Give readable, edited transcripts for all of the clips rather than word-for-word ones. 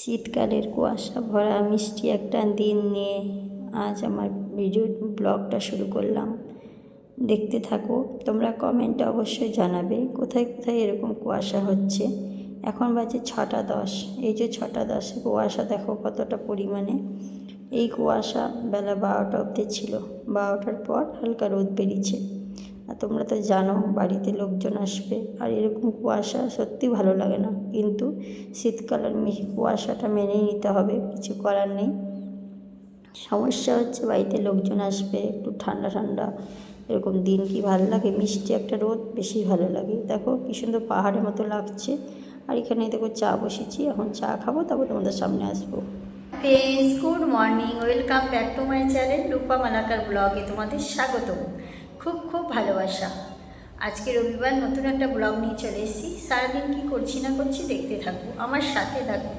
শীতকালের কুয়াশা ভরা মিষ্টি একটা দিন নিয়ে আজ আমার ব্লগটা শুরু করলাম। দেখতে থাকো। তোমরা কমেন্টে অবশ্যই জানাবে কোথায় কোথায় এরকম কুয়াশা হচ্ছে। এখন বাজে 6টা 10। এই যে 6টা 10 কুয়াশা দেখো কতটা পরিমাণে। এই কুয়াশা বেলা 12টা অবধি ছিল। 12টার পর হালকা রোদ বেরিয়েছে। আর তোমরা তো জানো বাড়িতে লোকজন আসবে, আর এরকম কুয়াশা সত্যি ভালো লাগে না, কিন্তু শীতকালের কুয়াশাটা মেনেই নিতে হবে, কিছু করার নেই। সমস্যা হচ্ছে বাড়িতে লোকজন আসবে, একটু ঠান্ডা ঠান্ডা এরকম দিন কি ভালো লাগে? মিষ্টি একটা রোদ বেশি ভালো লাগে। দেখো কি সুন্দর পাহাড়ের মতো লাগছে। আর এখানে দেখো চা বসেছি, এখন চা খাবো, তারপর তোমাদের সামনে আসবো। Friends, good morning, welcome back to my channel Rupa Malakar ব্লগে তোমাদের স্বাগত। খুব খুব ভালোবাসা। আজকে রবিবার নতুন একটা ব্লগ নিয়ে চলে এসেছি। সারাদিন কী করছি না করছি দেখতে থাকবো, আমার সাথে থাকবো,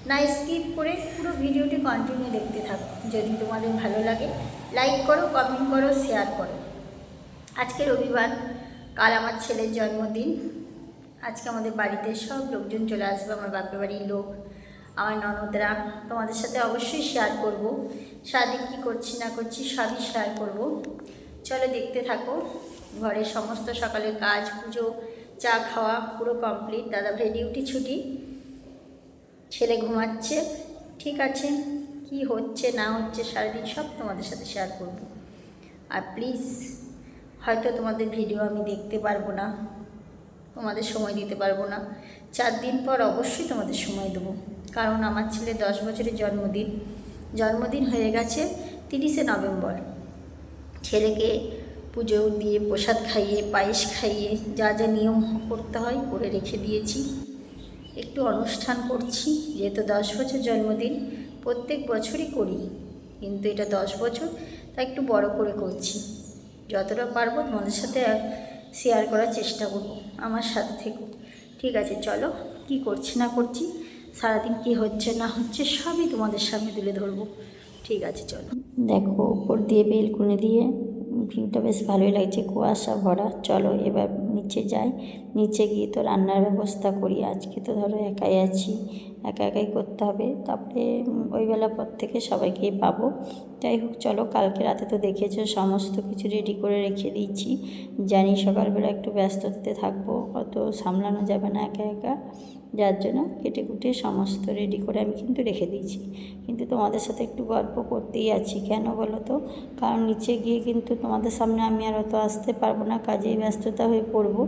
না স্কিপ করে পুরো ভিডিওটি কন্টিনিউ দেখতে থাকো। যদি তোমাদের ভালো লাগে লাইক করো, কমেন্ট করো, শেয়ার করো। আজকে রবিবার, কাল আমার ছেলের জন্মদিন। আজকে আমাদের বাড়িতে সব লোকজন চলে আসবে, আমার বাপের বাড়ির লোক, আমার ননদরা। তোমাদের সাথে অবশ্যই শেয়ার করব, সারাদিন কী করছি না করছি সবই শেয়ার করব। চলো দেখতে থাকো। ঘরের সমস্ত সকালের কাজ, পুজো, চা খাওয়া পুরো কমপ্লিট। দাদাভাই ডিউটি ছুটি, ছেলে ঘুমাচ্ছে। ঠিক আছে, কি হচ্ছে না হচ্ছে সারাদিন সব তোমাদের সাথে শেয়ার করব। আর প্লিজ, হয়তো তোমাদের ভিডিও আমি দেখতে পারবো না, তোমাদের সময় দিতে পারবো না। 4 দিন পর অবশ্যই তোমাদের সময় দেবো, কারণ আমার ছেলে 10 বছরের জন্মদিন হয়ে গেছে 30শে নভেম্বর। ছেলেকে পুজো দিয়ে প্রসাদ খাইয়ে, পায়েস খাইয়ে, যা যা নিয়ম করতে হয় করে রেখে দিয়েছি। একটু অনুষ্ঠান করছি, যেহেতু 10 বছর জন্মদিন, প্রত্যেক বছরই করি, কিন্তু এটা 10 বছর, তা একটু বড় করে করছি। যতটা পারবো তোমাদের সাথে শেয়ার করার চেষ্টা করব, আমার সাথে থেকো। ঠিক আছে, চলো কি করছি না করছি, সারাদিন কি হচ্ছে না হচ্ছে সবই তোমাদের সামনে তুলে ধরবো। ঠিক আছে, চলো। দেখো উপর দিয়ে বেলকুনি দিয়ে ভিউটা বেশ ভালোই লাগছে, কুয়াশা ভরা। চলো এবার নিচে যাই, নিচে গিয়ে তো রান্নার ব্যবস্থা করি। আজকে তো ধরো একাই আছি, একা একাই করতে হবে, তারপরে ওই বেলা পর থেকে সবাইকেই পাবো। যাই হোক, চলো। কালকে রাতে তো দেখেছো সমস্ত কিছু রেডি করে রেখে দিয়েছি। জানি সকালবেলা একটু ব্যস্ততাতে থাকবো, অত সামলানো যাবে না একা একা, যার জন্য কেটে কুটে সমস্ত রেডি করে আমি কিন্তু রেখে দিয়েছি। কিন্তু তোমাদের সাথে একটু গল্প করতেই আছি, কেন বলো তো? কারণ নিচে গিয়ে কিন্তু তোমাদের সামনে আমি আর অত আসতে পারবো না, কাজেই ব্যস্ততা হয়ে পড়বো,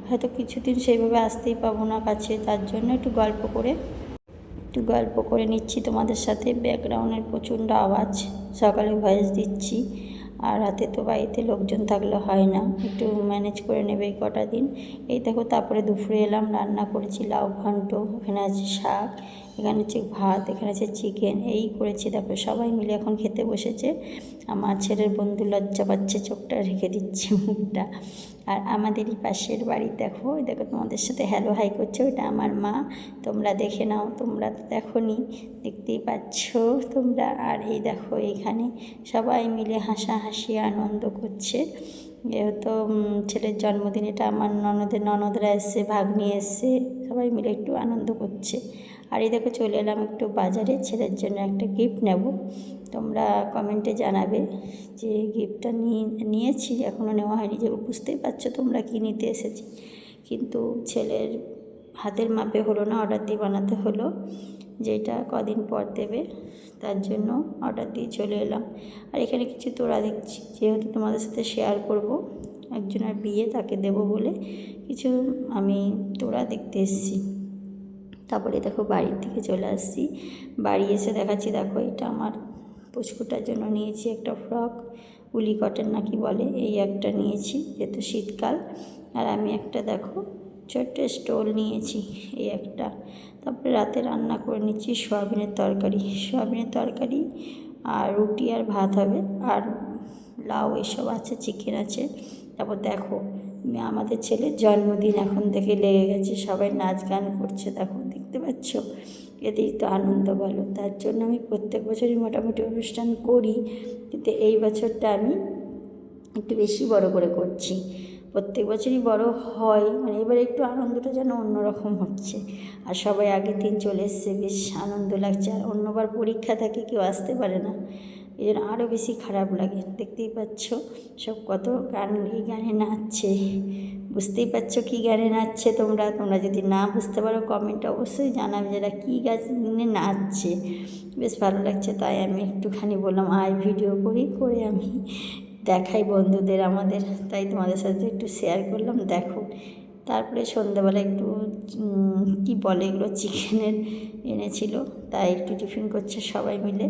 হয়তো কিছুদিন সেইভাবে আসতেই পাবো না কাছে। তার জন্য একটু গল্প করে নিচ্ছি তোমাদের সাথে। ব্যাকগ্রাউন্ডের প্রচণ্ড আওয়াজ, সকালে ভয়েস দিচ্ছি, আর রাতে তো বাড়িতে লোকজন থাকলে হয় না, একটু ম্যানেজ করে নেবে এই কটা দিন। এই দেখো, তারপরে দুপুরে এলাম, রান্না করেছি লাউ ঘন্ট, এখানে আছে শাক, এখানে হচ্ছে ভাত, এখানে আছে চিকেন, এই করেছি। দেখো সবাই মিলে এখন খেতে বসেছে। আমার ছেলের বন্ধু লজ্জা পাচ্ছে, চোখটা রেখে দিচ্ছে মুখটা। আর আমাদেরই পাশের বাড়ি দেখো, দেখো তোমাদের সাথে হ্যালো হাই করছে, ওটা আমার মা। তোমরা দেখে নাও, তোমরা তো দেখোনি, দেখতেই পাচ্ছ তোমরা। আর এই দেখো এখানে সবাই মিলে হাসাহাসি আনন্দ করছে, যেহেতু ছেলের জন্মদিন। এটা আমার ননদরা এসছে, ভাগ্নি এসছে, সবাই মিলে একটু আনন্দ করছে। আর এই দেখো চলে এলাম একটু বাজারে, ছেলের জন্য একটা গিফট নেব। তোমরা কমেন্টে জানাবে যে গিফটটা নিয়েছি, এখনও নেওয়া হয়নি, যে বুঝতেই পারছো তোমরা কী নিতে এসেছি। কিন্তু ছেলের হাতের মাপে হলো না, অর্ডার দিয়ে বানাতে হলো, যেটা কদিন পর দেবে, তার জন্য অর্ডার দিয়ে চলে এলাম। আর এখানে কিছু তোড়া দেখছি, যেহেতু তোমাদের সাথে শেয়ার করব, একজনের বিয়ে, তাকে দেব বলে কিছু আমি তোড়া দেখতে এসেছি। তারপরে দেখো বাড়ির দিকে চলে আসছি, বাড়ি এসে দেখাচ্ছি। দেখো এটা আমার পুচকুটার জন্য নিয়েছি একটা ফ্রক, উলি কটন নাকি বলে, এই একটা নিয়েছি যেহেতু শীতকাল। আর আমি একটা দেখো ছোট্ট স্টোল নিয়েছি, এই একটা। তারপরে রাতে রান্না করে নিচ্ছি সয়াবিনের তরকারি, আর রুটি আর ভাত হবে, আর লাউ এসব আছে, চিকেন আছে। তারপর দেখো আমাদের ছেলের জন্মদিন এখন থেকে লেগে গেছে, সবাই নাচ গান করছে, দেখো দেখতে পাচ্ছ। এতেই তো আনন্দ বলো। তার জন্য আমি প্রত্যেক বছরই মোটামুটি অনুষ্ঠান করি, কিন্তু এই বছরটা আমি একটু বেশি বড় করে করছি। প্রত্যেক বছরই বড় হয়, মানে এবার একটু আনন্দটা যেন অন্যরকম হচ্ছে। আর সবাই আগের দিন চলে এসছে, বেশ আনন্দ লাগছে। আর অন্যবার পরীক্ষা থাকে, কেউ আসতে পারে না, এই জন্য আরও বেশি খারাপ লাগে। দেখতেই পাচ্ছ সব কত গান, এই গানে নাচছে, বুঝতেই পারছো কী গানে নাচছে। তোমরা যদি না বুঝতে পারো কমেন্টে অবশ্যই জানাবে যারা কী গানে নাচছে। বেশ ভালো লাগছে, তাই আমি একটুখানি বললাম ভিডিও করে আমি দেখাই বন্ধুদের আমাদের, তাই তোমাদের সাথে একটু শেয়ার করলাম। দেখো, তারপরে সন্ধ্যাবেলা একটু কি বলে এগুলো, চিকেনের এনেছিল, তাই একটু টিফিন করছে সবাই মিলে।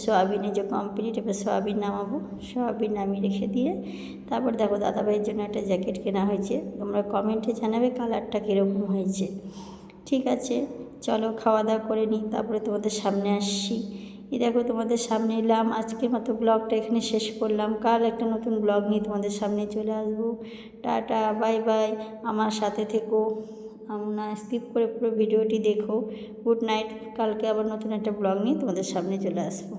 সোয়াবিনে যে কমপ্লিট, এবার সোয়াবিন নামাবো, সোয়াবিন নামিয়ে রেখে দিয়ে তারপর দেখো দাদাভাইয়ের জন্য একটা জ্যাকেট কেনা হয়েছে। তোমরা কমেন্টে জানাবে কালারটা কীরকম হয়েছে। ঠিক আছে, চলো খাওয়া দাওয়া করে নিই, তারপরে তোমাদের সামনে আসছি। এই দেখো তোমাদের সামনে এলাম। আজকের মতো ব্লগটা এখানে শেষ করলাম। কাল একটা নতুন ব্লগ নিয়ে তোমাদের সামনে চলে আসবো। Tata, bye bye. আমার সাথে থেকো, না স্কিপ করে পুরো ভিডিওটি দেখো। Good night. কালকে আবার নতুন একটা ব্লগ নিয়ে তোমাদের সামনে চলে আসবো।